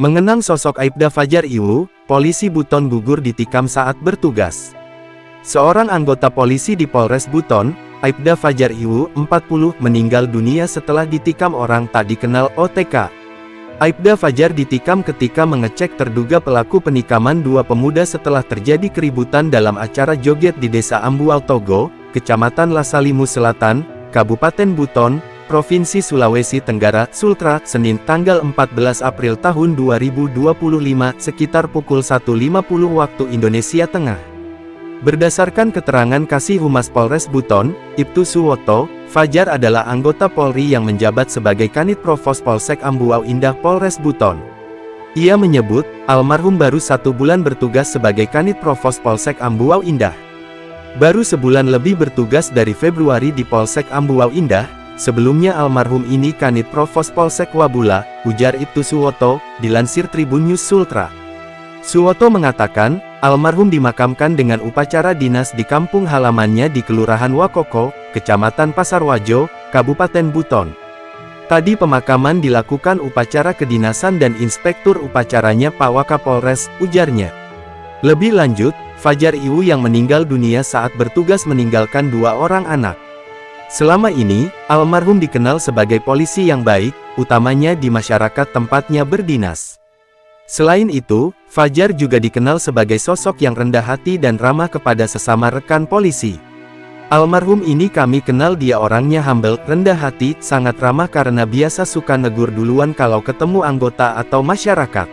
Mengenang sosok Aibda Fajar Iwu, polisi Buton gugur ditikam saat bertugas. Seorang anggota polisi di Polres Buton, Aibda Fajar Iwu, 40, meninggal dunia setelah ditikam orang tak dikenal OTK. Aibda Fajar ditikam ketika mengecek terduga pelaku penikaman dua pemuda setelah terjadi keributan dalam acara joget di Desa Ambual Togo, Kecamatan Lasalimu Selatan, Kabupaten Buton, Provinsi Sulawesi Tenggara, Sultra, Senin tanggal 14 April tahun 2025, sekitar pukul 1.50 waktu Indonesia Tengah. Berdasarkan keterangan Kasih Humas Polres Buton, Ibtu Suwoto, Fajar adalah anggota Polri yang menjabat sebagai Kanit Provos Polsek Ambuau Indah Polres Buton. Ia menyebut, almarhum baru 1 bulan bertugas sebagai Kanit Provos Polsek Ambuau Indah. Baru sebulan lebih bertugas dari Februari di Polsek Ambuau Indah. Sebelumnya almarhum ini Kanit Provos Polsek Wabula, ujar Ibtu Suwoto, dilansir Tribun News Sultra. Suwoto mengatakan, almarhum dimakamkan dengan upacara dinas di kampung halamannya di Kelurahan Wakoko, Kecamatan Pasarwajo, Kabupaten Buton. Tadi pemakaman dilakukan upacara kedinasan dan inspektur upacaranya Pak Wakapolres, ujarnya. Lebih lanjut, Fajar Iwu yang meninggal dunia saat bertugas meninggalkan 2 orang anak. Selama ini, almarhum dikenal sebagai polisi yang baik, utamanya di masyarakat tempatnya berdinas. Selain itu, Fajar juga dikenal sebagai sosok yang rendah hati dan ramah kepada sesama rekan polisi. Almarhum ini kami kenal dia orangnya humble, rendah hati, sangat ramah karena biasa suka negur duluan kalau ketemu anggota atau masyarakat.